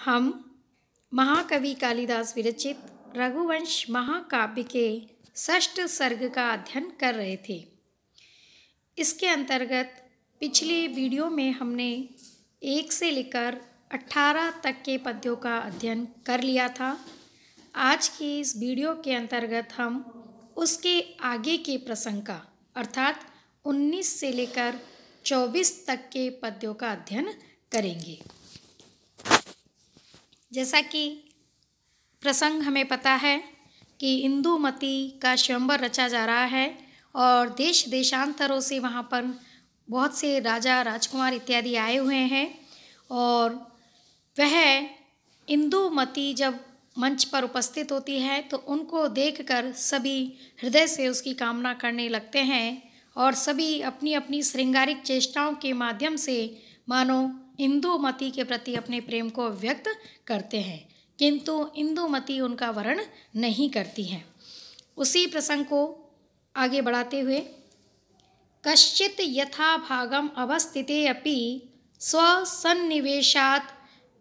हम महाकवि कालिदास विरचित रघुवंश महाकाव्य के षष्ठ सर्ग का अध्ययन कर रहे थे। इसके अंतर्गत पिछले वीडियो में हमने 1 से लेकर 18 तक के पद्यों का अध्ययन कर लिया था। आज की इस वीडियो के अंतर्गत हम उसके आगे के प्रसंग का अर्थात 19 से लेकर 24 तक के पद्यों का अध्ययन करेंगे। जैसा कि प्रसंग हमें पता है कि इंदुमती का स्वयंवर रचा जा रहा है और देश देशांतरों से वहाँ पर बहुत से राजा राजकुमार इत्यादि आए हुए हैं और वह इंदुमती जब मंच पर उपस्थित होती है तो उनको देखकर सभी हृदय से उसकी कामना करने लगते हैं और सभी अपनी अपनी श्रृंगारिक चेष्टाओं के माध्यम से मानो इंदुमती के प्रति अपने प्रेम को व्यक्त करते हैं, किंतु इंदुमती उनका वर्ण नहीं करती हैं। उसी प्रसंग को आगे बढ़ाते हुए कश्चित यथा भागम अवस्थिते अपि स्वसन्निवेशात्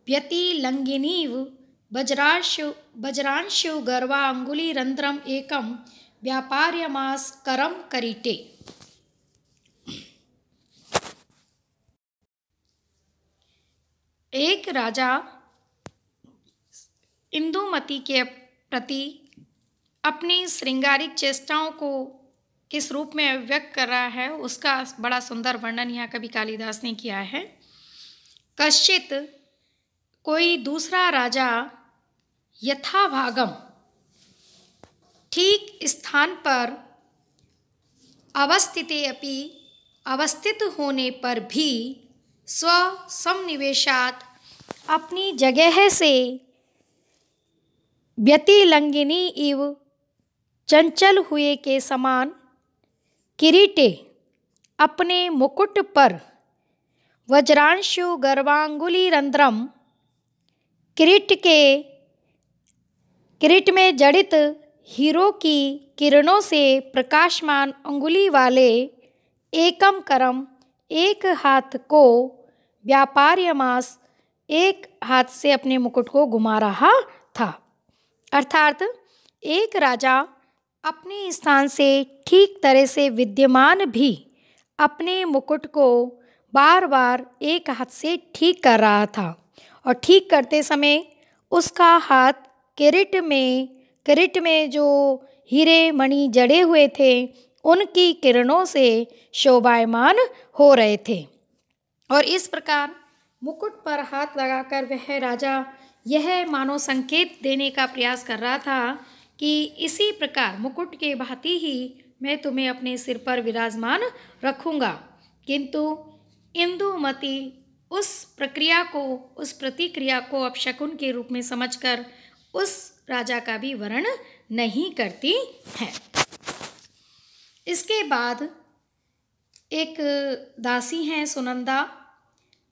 व्यतिलंघिनीव वज्रांशु गर्वांगुलिरन्ध्रम एकम व्यापार्यमास करम करीटे। एक राजा इंदुमती के प्रति अपनी श्रृंगारिक चेष्टाओं को किस रूप में व्यक्त कर रहा है उसका बड़ा सुंदर वर्णन यहाँ कवि कालिदास ने किया है। कश्चित कोई दूसरा राजा यथाभागम ठीक स्थान पर अवस्थिते अपि अवस्थित होने पर भी स्वसन्निवेशात् अपनी जगह से व्यतिलंघिनी इव चंचल हुए के समान किरीटे अपने मुकुट पर वज्रांशु गर्वांगुलिरन्ध्रम किरीट में जड़ित हीरो की किरणों से प्रकाशमान अंगुली वाले एकम करम एक हाथ को व्यापार्यमास एक हाथ से अपने मुकुट को घुमा रहा था। अर्थात एक राजा अपने स्थान से ठीक तरह से विद्यमान भी अपने मुकुट को बार बार एक हाथ से ठीक कर रहा था और ठीक करते समय उसका हाथ किरीट में जो हीरे मणि जड़े हुए थे उनकी किरणों से शोभायमान हो रहे थे और इस प्रकार मुकुट पर हाथ लगाकर वह राजा यह मानो संकेत देने का प्रयास कर रहा था कि इसी प्रकार मुकुट के भांति ही मैं तुम्हें अपने सिर पर विराजमान रखूँगा। किंतु इंदुमती उस प्रतिक्रिया को अपशकुन के रूप में समझकर उस राजा का भी वर्ण नहीं करती है। इसके बाद एक दासी हैं सुनंदा,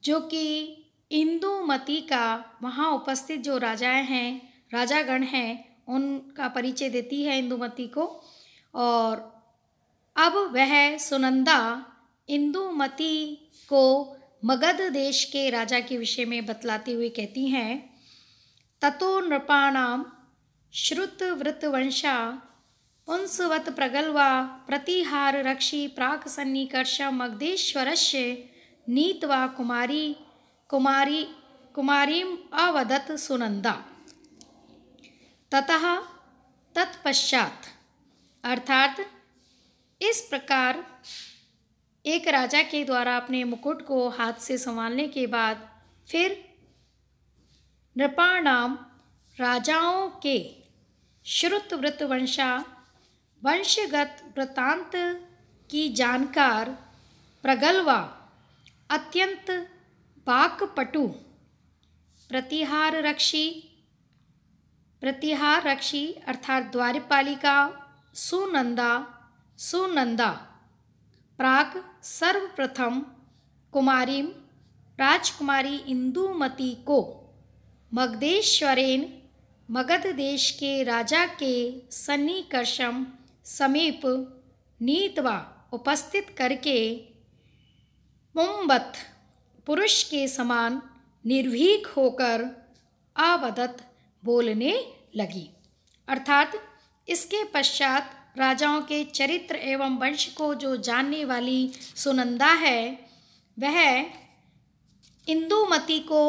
जो कि इंदुमती का वहाँ उपस्थित जो राजागण हैं उनका परिचय देती है इंदुमती को। और अब वह सुनंदा इंदुमती को मगध देश के राजा के विषय में बतलाते हुए कहती हैं, ततो नृपाणाम श्रुतवृतवंशा पुंसवत प्रगल्वा प्रतिहार रक्षी प्राक सन्निकर्ष मगधेश्वरस्य नीत्वा कुमारीम अवदत सुनंदा। ततः तत्पश्चात अर्थात इस प्रकार एक राजा के द्वारा अपने मुकुट को हाथ से संभालने के बाद फिर नृपाणाम राजाओं के श्रुतवृतवंशा वंशगत वृतांत की जानकार प्रगल्भा अत्यंत वाक्पटु प्रतिहार रक्षी अर्थात द्वारपालिका सुनंदा प्राक सर्वप्रथम राजकुमारी इंदुमती को मगधेश्वरेन मगध देश के राजा के सन्निकर्षम समीप नीतवा उपस्थित करके पुंबत पुरुष के समान निर्भीक होकर अवदत बोलने लगी। अर्थात इसके पश्चात राजाओं के चरित्र एवं वंश को जो जानने वाली सुनंदा है, वह इंदुमती को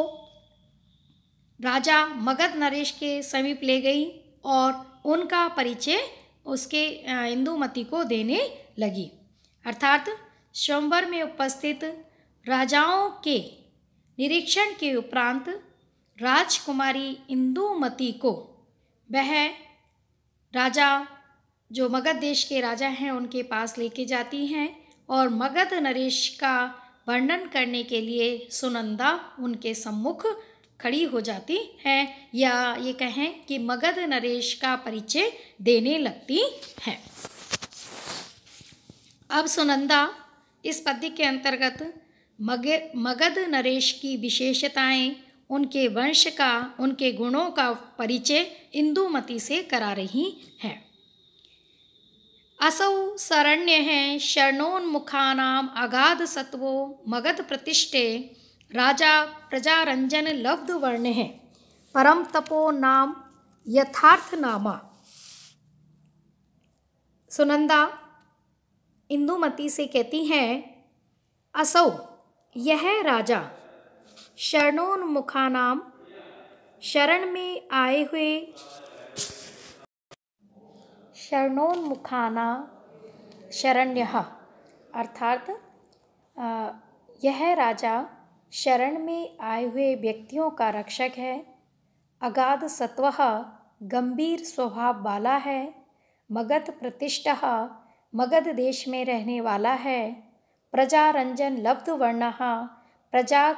राजा मगध नरेश के समीप ले गई और उनका परिचय उसके इंदुमती को देने लगी। अर्थात स्वयंवर में उपस्थित राजाओं के निरीक्षण के उपरांत राजकुमारी इंदुमती को वह राजा जो मगध देश के राजा हैं उनके पास लेके जाती हैं और मगध नरेश का वर्णन करने के लिए सुनंदा उनके सम्मुख खड़ी हो जाती है, या ये कहें कि मगध नरेश का परिचय देने लगती है। अब सुनंदा इस पद्य के अंतर्गत मगध नरेश की विशेषताएं, उनके वंश का, उनके गुणों का परिचय इंदुमती से करा रही हैं। असौ शरण्य हैं शरणोन्मुखानाम अगाध सत्वो मगध प्रतिष्ठे राजा प्रजारंजन लब्ध वर्ण है परम तपो नाम यथार्थ नामा। सुनंदा इंदुमती से कहती हैं, असौ यह राजा शरणोन्मुखानाम शरण में आए हुए, शरणोन्मुखाना शरण्यः अर्थात यह राजा शरण में आए हुए व्यक्तियों का रक्षक है। अगाध सत्वः गंभीर स्वभाव वाला है। मगध प्रतिष्ठः मगध देश में रहने वाला है। प्रजारंजन लब्ध वर्णः प्रजा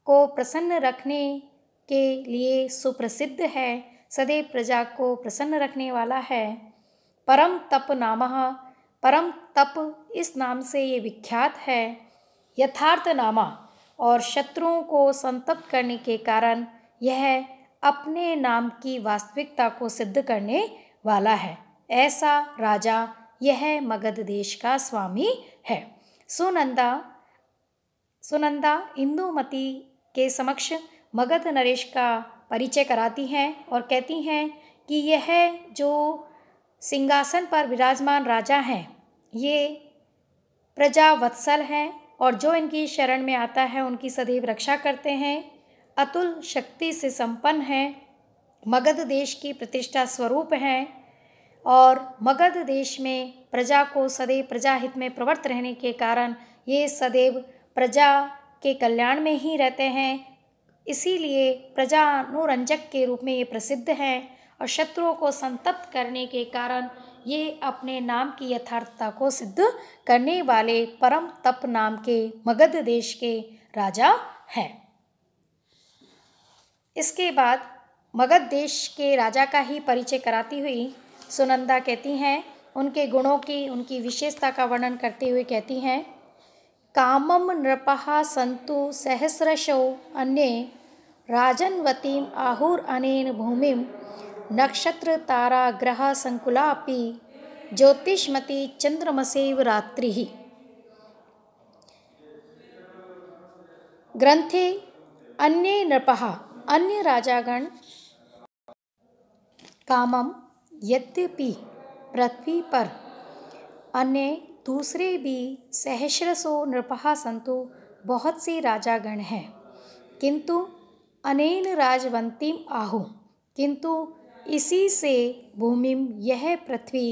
को प्रसन्न रखने के लिए सुप्रसिद्ध है, सदैव प्रजा को प्रसन्न रखने वाला है। परम तप नामः परम तप इस नाम से ये विख्यात है। यथार्थ नामा और शत्रुओं को संतप्त करने के कारण यह अपने नाम की वास्तविकता को सिद्ध करने वाला है। ऐसा राजा यह मगध देश का स्वामी है। सुनंदा इंदुमती के समक्ष मगध नरेश का परिचय कराती हैं और कहती हैं कि यह जो सिंहासन पर विराजमान राजा हैं, ये प्रजा वत्सल हैं और जो इनकी शरण में आता है उनकी सदैव रक्षा करते हैं। अतुल शक्ति से संपन्न हैं, मगध देश की प्रतिष्ठा स्वरूप हैं और मगध देश में प्रजा को सदैव प्रजाहित में प्रवृत्त रहने के कारण ये सदैव प्रजा के कल्याण में ही रहते हैं। इसीलिए प्रजानुरंजक के रूप में ये प्रसिद्ध हैं और शत्रुओं को संतप्त करने के कारण ये अपने नाम की यथार्थता को सिद्ध करने वाले परम तप नाम के मगध देश के राजा हैं। इसके बाद मगध देश के राजा का ही परिचय कराती हुई सुनंदा कहती हैं, उनके गुणों की, उनकी विशेषता का वर्णन करते हुए कहती हैं, कामम नृपः सन्तु सहस्रशो अन्ये राजन्वतीम आहुर अनेन भूमिम नक्षत्र तारा ग्रह संकुलापि ज्योतिष्मती चंद्रमसेव रात्रिः। ग्रंथे अन्ये नृपः अन्य राजागण कामम यद्यपि पृथ्वी पर अन्य दूसरे भी सहस्रसो नृपः संतु बहुत से राजागण हैं, किंतु अनेन राजवंतीम आहु किंतु इसी से भूमिम यह पृथ्वी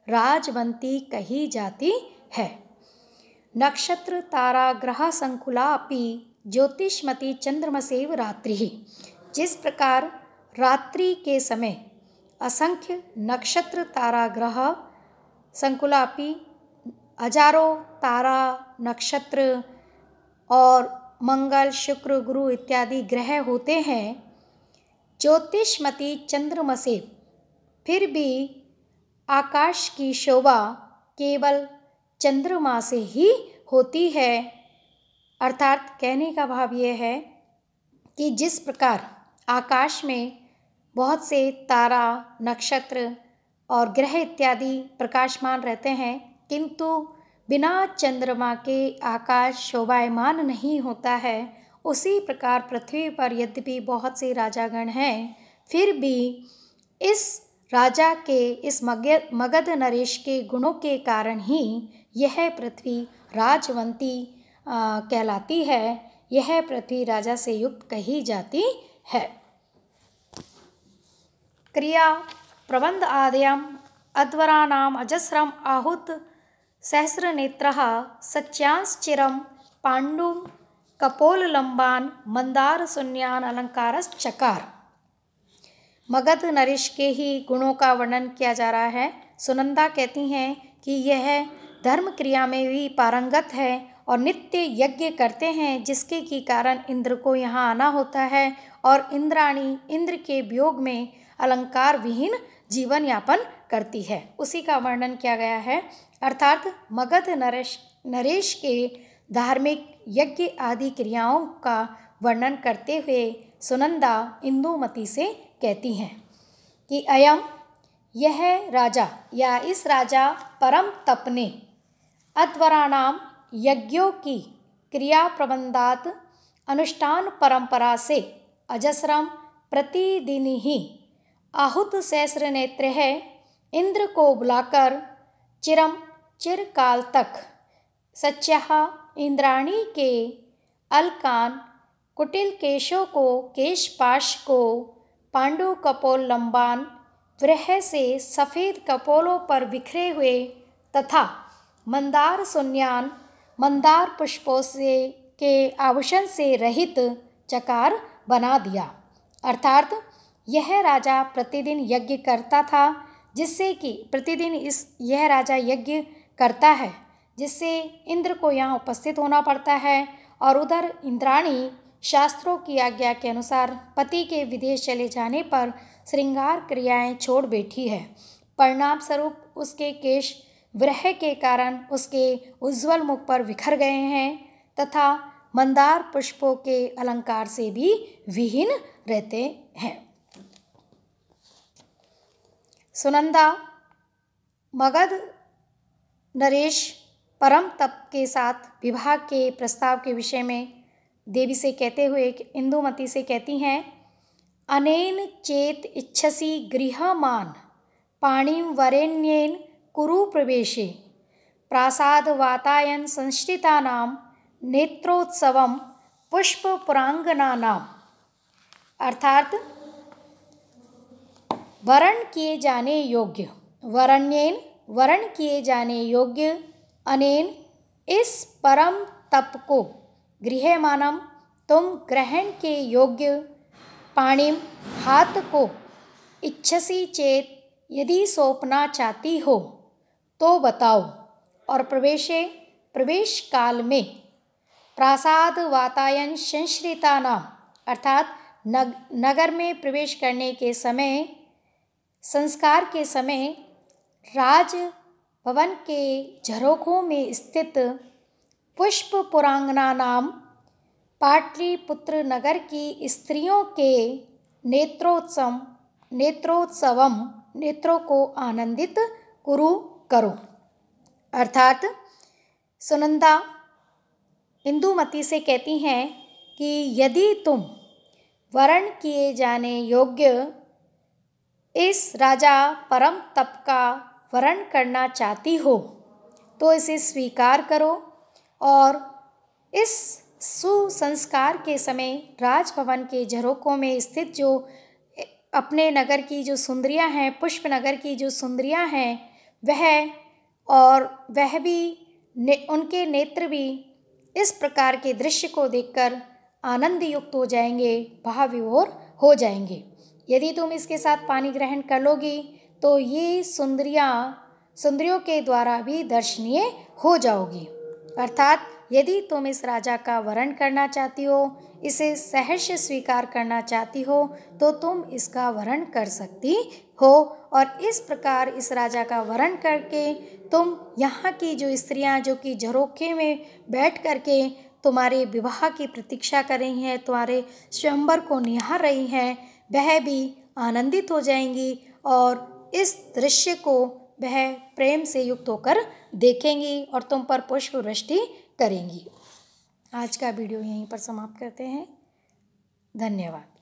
राजवंती कही जाती है। नक्षत्र तारा ग्रह संकुला अपि ज्योतिष्मती चंद्रमसेव रात्रि। जिस प्रकार रात्रि के समय असंख्य नक्षत्र तारा ग्रह संकुलापि हजारों तारा नक्षत्र और मंगल शुक्र गुरु इत्यादि ग्रह होते हैं, ज्योतिष्मती चंद्रमसेव फिर भी आकाश की शोभा केवल चंद्रमा से ही होती है। अर्थात कहने का भाव यह है कि जिस प्रकार आकाश में बहुत से तारा नक्षत्र और ग्रह इत्यादि प्रकाशमान रहते हैं, किंतु बिना चंद्रमा के आकाश शोभायमान नहीं होता है, उसी प्रकार पृथ्वी पर यद्यपि बहुत से राजागण हैं, फिर भी इस राजा के, इस मगध नरेश के गुणों के कारण ही यह पृथ्वी राजवंती कहलाती है। यह पृथ्वी राजा से युक्त कही जाती है। क्रिया प्रबंध आद्यम अध्वराणाम अजस्रम आहुत सहस्रनेत्रः सच्यांश्चिरं पांडुं कपोललंबान मंदार शून्यान अलंकारश्चकार। मगध नरेश के ही गुणों का वर्णन किया जा रहा है। सुनंदा कहती हैं कि यह धर्म क्रिया में भी पारंगत है और नित्य यज्ञ करते हैं, जिसके की कारण इंद्र को यहाँ आना होता है और इंद्राणी इंद्र के वियोग में अलंकार विहीन जीवन यापन करती है। उसी का वर्णन किया गया है। अर्थात मगध नरेश के धार्मिक यज्ञ आदि क्रियाओं का वर्णन करते हुए सुनंदा इंदुमती से कहती हैं कि अयम, यह राजा या इस राजा परम तप ने अध्वराणाम यज्ञों की क्रिया प्रबंधात अनुष्ठान परंपरा से अजस्रम प्रतिदिन ही आहुत सहस्र नेत्र है इंद्र को बुलाकर चिरकाल तक सच्चा इंद्राणी के अलकान कुटिल केशों को, केशपाश को, पांडु कपोल लंबान वृह से सफ़ेद कपोलों पर बिखरे हुए तथा मंदार सुन्यान मंदार पुष्पों से के आभूषण से रहित चकार बना दिया। अर्थात यह राजा प्रतिदिन यज्ञ करता था, जिससे कि प्रतिदिन यह राजा यज्ञ करता है, जिससे इंद्र को यहाँ उपस्थित होना पड़ता है। और उधर इंद्राणी शास्त्रों की आज्ञा के अनुसार पति के विदेश चले जाने पर श्रृंगार क्रियाएं छोड़ बैठी है। परिणाम स्वरूप उसके केश वृह के कारण उसके उज्ज्वल मुख पर बिखर गए हैं तथा मंदार पुष्पों के अलंकार से भी विहीन रहते हैं। सुनंदा मगध नरेश परम तप के साथ विवाह के प्रस्ताव के विषय में देवी से कहते हुए इंदुमती से कहती हैं, अनेन चेत इच्छसि गृहमान पाणिं वरेण्येन कुरु प्रवेशे प्रासाद वातायन संस्थितानां नेत्रोत्सवम पुष्प पुरांगनानाम। अर्थात वरण किए जाने योग्य, वरण्येन वरण किए जाने योग्य, अनेन इस परम तप को, गृहमानम तुम ग्रहण के योग्य, पाणिम हाथ को, इच्छसि चेत यदि सौंपना चाहती हो तो बताओ, और प्रवेशे प्रवेश काल में, प्रासाद वातायन संश्रिता नाम अर्थात नगर में प्रवेश करने के समय, संस्कार के समय राज भवन के झरोखों में स्थित पुष्प पुरांगना नाम पाटलिपुत्र नगर की स्त्रियों के नेत्रोत्सवम नेत्रों को आनंदित करो। अर्थात सुनंदा इंदुमती से कहती हैं कि यदि तुम वरण किए जाने योग्य इस राजा परम तप का वरण करना चाहती हो तो इसे स्वीकार करो और इस सुसंस्कार के समय राजभवन के झरोकों में स्थित जो अपने नगर की जो सुंदरियां हैं, पुष्प नगर की जो सुंदरियां हैं, वह भी उनके नेत्र भी इस प्रकार के दृश्य को देखकर आनंद युक्त हो जाएंगे, भाव विभोर हो जाएंगे। यदि तुम इसके साथ पानी ग्रहण कर लोगी तो ये सुंदरियों के द्वारा भी दर्शनीय हो जाओगी। अर्थात यदि तुम इस राजा का वरण करना चाहती हो, इसे सहर्ष स्वीकार करना चाहती हो तो तुम इसका वरण कर सकती हो, और इस प्रकार इस राजा का वरण करके तुम यहाँ की जो स्त्रियाँ जो कि झरोखे में बैठ करके तुम्हारे विवाह की प्रतीक्षा कर रही हैं, तुम्हारे स्वयंवर को निहार रही हैं, वह भी आनंदित हो जाएंगी और इस दृश्य को वह प्रेम से युक्त होकर देखेंगी और तुम पर पुष्प वृष्टि करेंगी। आज का वीडियो यहीं पर समाप्त करते हैं। धन्यवाद।